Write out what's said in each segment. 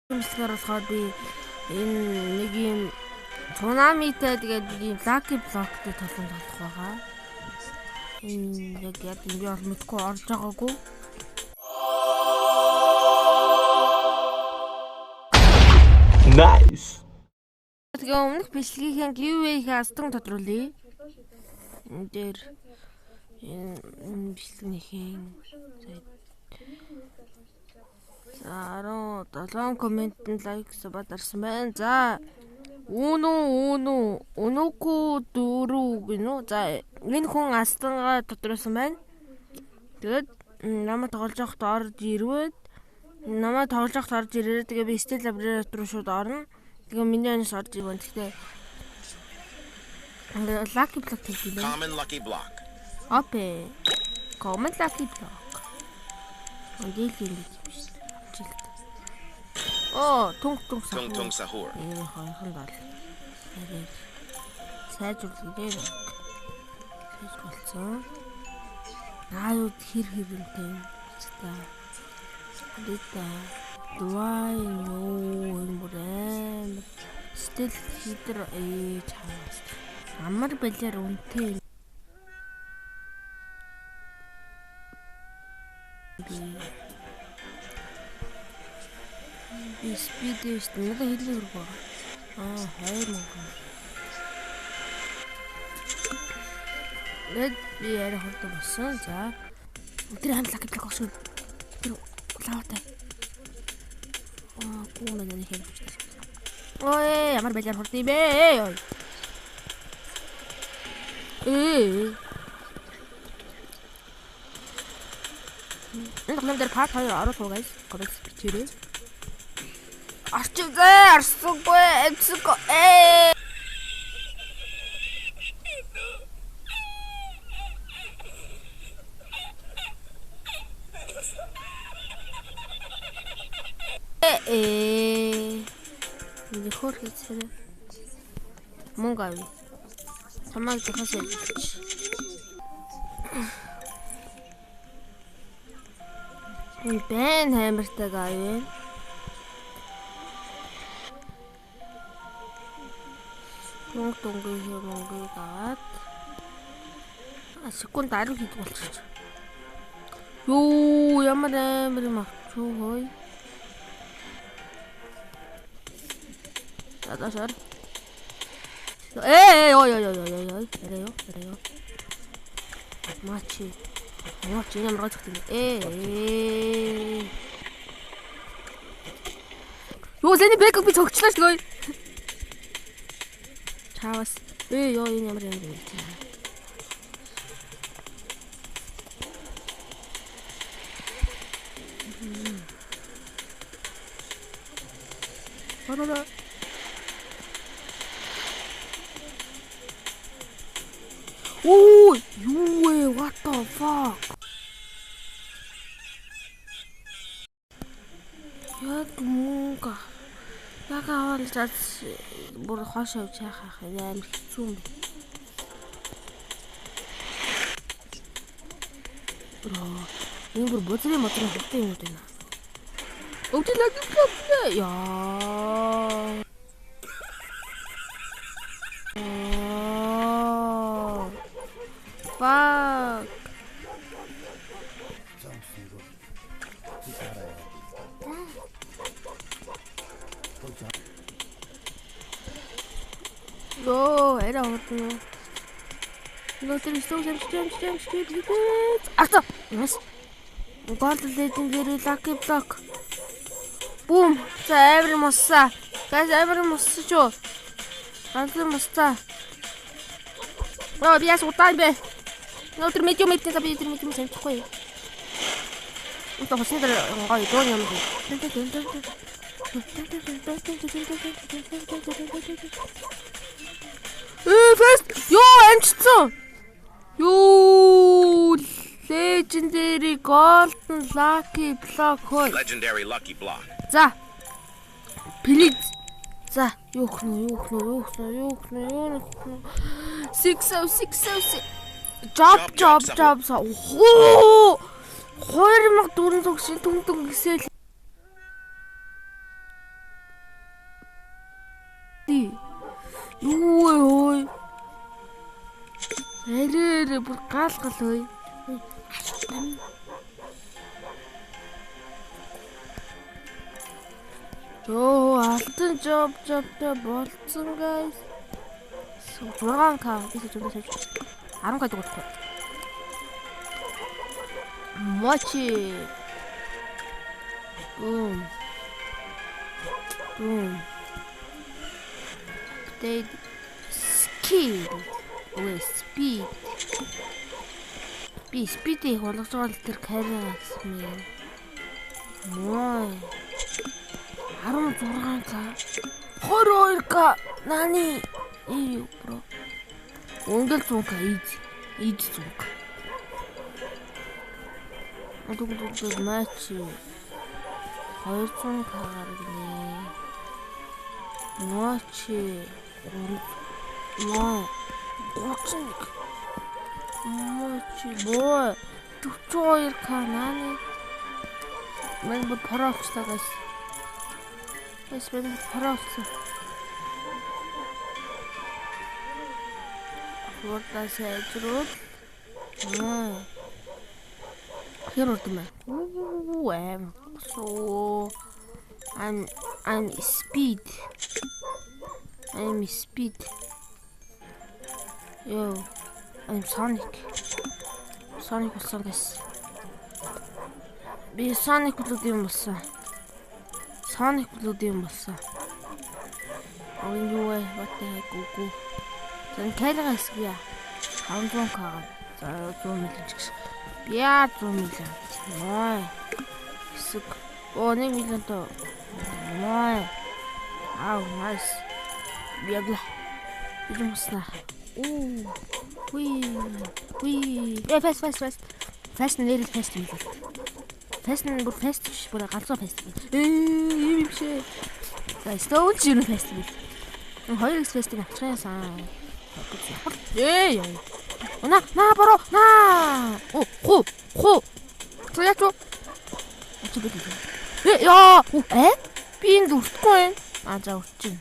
Мэлгээр болохоор би энэ нэг юм цунамитай тэгээд нэг юм лаки блоктэй толон толох байгаа. Энэ яг би бол мэдгүй орж байгаагүй. Nice. Тэгээ өмнөх бичлэгийнхээ giveaway-ийг астан тодруулъя. Энэ дээр энэ бичлэгнийхээ за 17 комментэнд лайк сабадарсан байна. За өнөөку дөрөв гинөө. За энэ хүн астангаа тодруулсан байна. Тэгээд намайг тоглож явахд орж ирвэд тэгээ би стил лабрери руу шууд орно. Тэгээ миний анаас орж ирвэн. Гэхдээ lucky block хийлээ. Common lucky block. Опе. Common lucky block. Ондил хийлээ. Оо, тунг sahur. Хойхон дол. Сайжруулъя. Сайжруулсан. Нааюуд хэр хэрэнтэй. Дэта. Дуай нөө юм стил хитэр чаас. Амар балиар үнтэй. Би спидээс нэг хэлээ хөргөө. Хайр мөн. Би яра хурдан болсон. За. Тэр хандлах гэдэг гош. Тэр лавтай. Гүн нэг хэлж байна. Ой, ямар балиар хурдан бэ? Энэ номер part 2 орох уу guys? Comments бичээрэй. Арсугүй эцэко Нэг хөр хийцээ. Мөнгө авъя. Тамаг дахиад бэн хамертай гавь. Мөнгө аваад секунд 10 хийх болчих. Юу ямар амар юм авчуу хой. Дадашар. Эрэё. Мачи ямар гацх тийм. Юу зэний бэкап би цогчлаа шүү дээ. Чавас. Ёо энэ ямар юм бэ? Бара. Ooh, what the fuck? Яг мөнгө. Яг аваад бүр хоош авч яхах амар хэцүү юм. Энэ бүр бодрын хөттэй юм байна. Өвчлөг яа. Fuck. Yo, era otro. No te listo, hasta. Yes. Gold legendary lucky block. Boom. Every mossa. Guys, every mossa show. Every mossa. Oh, biasa utang be. No ter medyo may tinsabi ter medyo may ko eh. Ito kasi dala ay ito niya mo. First, yo enchсон. Yo legendary golden lucky block хой. Legendary lucky block. За. Please. За, юу хнөө. 606 Job. Оо! 2400 шин түн гэсэл Юу. Эрээ бүр гал ой. Йоо, алтан жобтой болцсон guys. 6k биш ч үгүй 10k дуусах. Мочи. They skill. Ой, speed. Би speed-ийг болгож тэр карьераас мэн. Мой. 16k. 22k. Нани. Бро. Өнгөл 100k easy 100k. Одогдод матч 200k гаргана. Матч 31. Матч боо 42k нани. Мен бод параолцлагаас. Эсвэн параолцсон. What сайжруул. Here are the man. So I'm speed. Yo, I'm Sonic. Sonic болсон guys. Би Sonic блүүд болсон. Юу вэ? What the heck гүү. Зэн кайлгаас бия. 500k. За 100 миллион ч гэсэн. Бия 100 миллион. Ой. Хэсэг. Оо 1 миллион тоо. Ой. Ау, nice. Бияглаа. Идэмснаа. Уи. Фаст. Фаст нэрэл фаст юм л. Фаст нь бүр фаст биш, бүр галзуу фаст. Ийм бишээ. За, стоул жирэн фаст юм. 2x фастыг авчихсан. На 바로 나. 호. 들렸죠? 야, 빈도 웃고. 맞아, 웃지.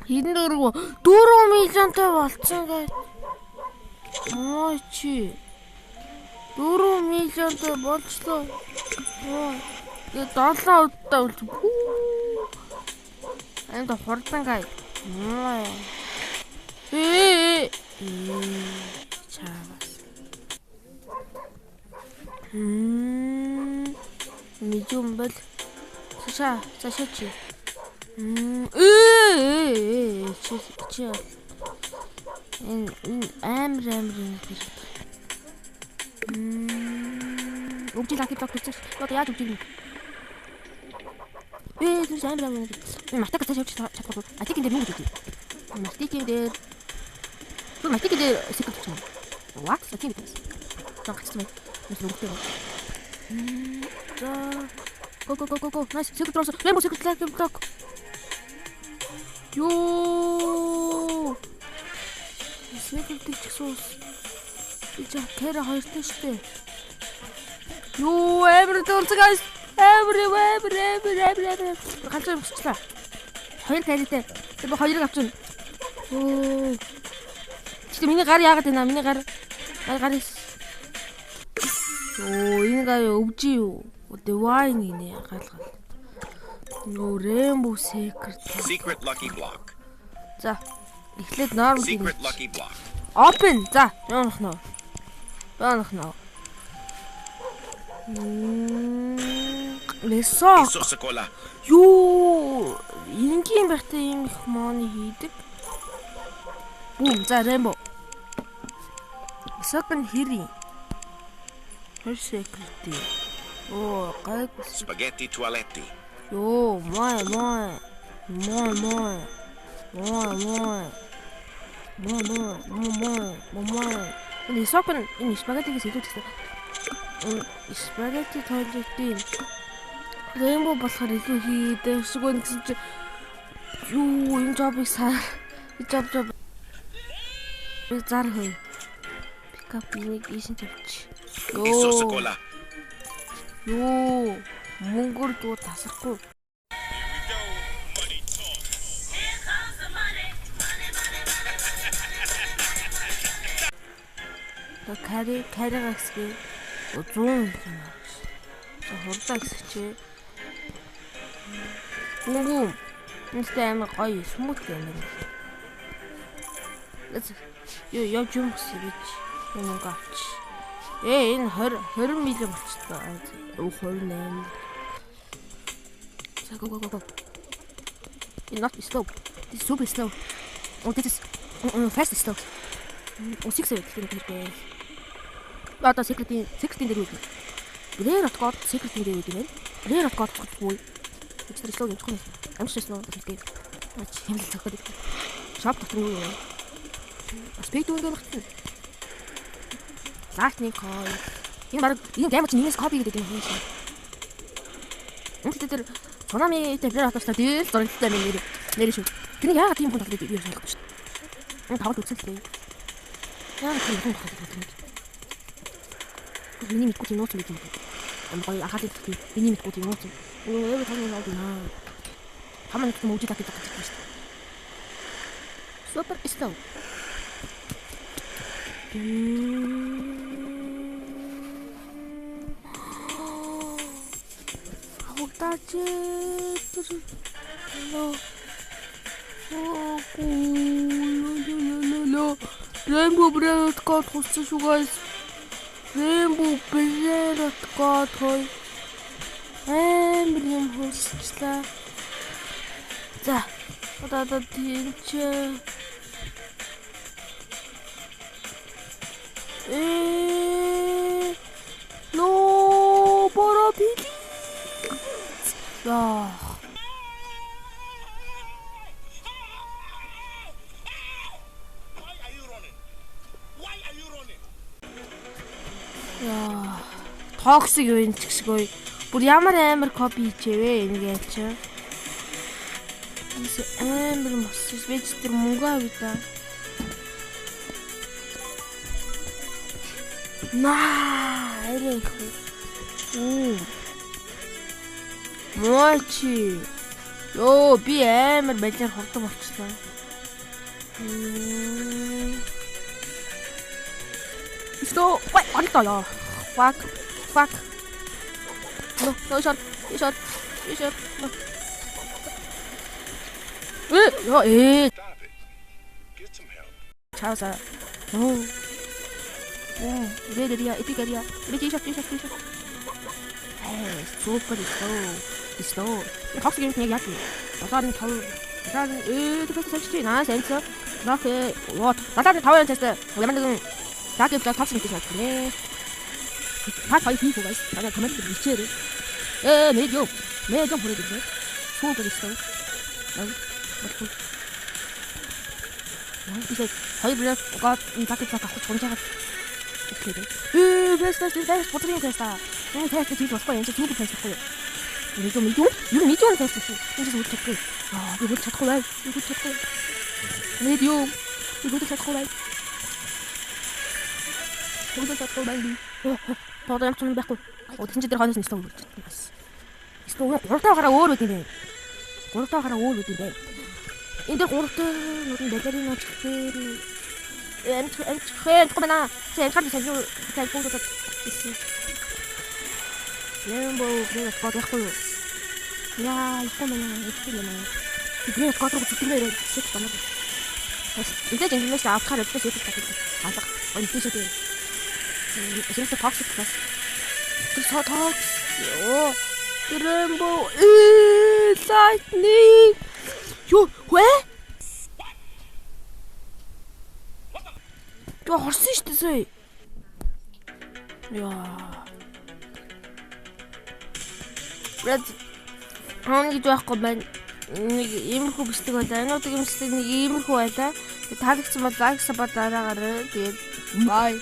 힘들고 도로미전한테 왔잖아. 뭐지? 도로미전한테 멋있어. 이거 날라왔다. 아니 나 버렸단가. 잡았어. 미좀 별. 자, 셔츠. 진짜. 암. 옥지 라켓 딱 붙였어. 너도 야 옥지. 둘이 암. 마스터가 다시 잡고. 아티킨데 누구 되지? 마스티킨데. 그 마스티킨데 세컨드 쳐. What? 어떻게 됐어? 저 같이 좀 해. 무슨 옥대. 자. 고. 나이스. 세컨드 들어왔어. 레모 세컨드 딱. 요. 세컨드 찍소스. 진짜 걔를 할 때 시대. 요, 에브리 돌스 가이스. 에브리. 갑자기 진짜. хоёр 가릴 때. 뭐 хоёрыг авчин. Өө. Чи миний гар яагаад байна? Миний гар гарис. Оо, энэ гар өвжи юу? Divine гинэ галгал. Нөө Rainbow Secret Lucky Block. За. Эхлээд normal Secret Lucky Block. Open. За, яанах нөө. Лесо. Cola. Юу, энгийн байхтай юм их моны хийдэг. Бум, за Rainbow. Second хири. Secret. Оо, гайг. Spaghetti Toaletti. Ёо, мой. Энэ сокон энэ спагеттигээс илүү гэсэн. Спагетти тойлеттийн Rainbow болохоор илүү хийдэг. Эсвэл гэсэн чи юу энэ жобыг job зар хөө. Пикап нэг ийшин тавьчих. Cola. Ёо, Мөнгөөр дуу тасрахгүй. Каригасගේ 100 юм байна. Хурдаа гэсчээ. Гүн. Энэтэй амар гоё смут юм байна. Ёо явж юм гэж юм гавч. Энэ 20 мм болчихлоо. 28. So go. It's not slow. It's super slow. Oh, this is fast slow. Oh, 6 секунд. Одоо 16 дээр үү. Блэр отгоод 16 дээр үү. Блэр отгоод үгүй. Тэр slow юм чухал. Амжиж slow гэдэг. Хэмэл зохиод. Шап дотор юу вэ? Спейд үүргээ багтсан. Lightning coil. Энэ геймч нэгээс копи гэдэг юм шиг. Тэр Konami тэблэр хатаастай дээл зурагтай нэр шүү. Тэр яагаад тийм хүн тоглоод ирэх юм бэ? Энэ тавд үзэлтэй. Яагаад тийм хүн тоглоод ирэх юм бэ? Миний мэдгүй тийм нууц мэдээ. Амгой ахаад ирэх. Миний мэдгүй тийм нууц. Өө тань наад наа. Хамаа нэг мөжид татдаг гэж байна. Супер slow. Тачи. Rainbow Bread God хуссан шүү guys. Rainbow Bread God хой. Юм хусчлаа. За. Одоо тийч. No, бороо яа. Яа. Токсик юм ч гэсгүй. Бүр ямар амар копи хийчихвэ энийгээ чи. This амар мосс вэж тэр мөнгө авъя та. Эрэх. Мочи. Ёо би амар балиар хурдан болчихлоо. Что? Ой, антаа. Fuck. No shot. Stop it. Get some help. Chausa. Oh. Dia, epicaria. T-shirt. Hey, super slow. Toxic юм яг яа. Надад тав. Тэгэхээр соличих наа сенсор. Нах вот. Надад 5 тест. Ямар нэгэн тагив toxic гэж хэлээ. Та хоёр хийх үгээс надад комент бичээрэй. Медиум хүрээдээ. Super slow. 이제 거의 블랙가 딱히 갖고 존재가 어떻게 돼? 베스트 버튼이 됐다. 베스트 뒤로 왔고 이제 두부 베스트 거예요. 이거 베스트 수. 이제 못 찾고. 아, 이거 찾고 날. medium. 이거 찾고 날. 이거 찾고 날. 더더 양쪽은 갖고 어딘지 들어가는 수 있어. 있어. 오르다 가라 오르기네. Энд гуравтай нэлэрийн чигтэр энэ комена цэцгэр цэцгүүд гэсэн. Rainbow Bread God яахгүй юу? Яа, комена. Тэгээд гадруу зүтгэмээр хэсэг байна. Энд ингэж авахаар өвчтэй хэсэг татдаг. Алга. Онцгой дээ. Эсвэл toxic бас. Тэр toxic. Rainbow lightning. Юу вэ? Яа хорсон шүү дээ сая. Яа. Red хоног байхгүй байна. Нэг иймэрхүү бичдэг байлаа. Энүүдийн бичдэг нэг иймэрхүү байлаа. Таалагдсан бол лайк сабад дараагаарай. Тэгээд bye.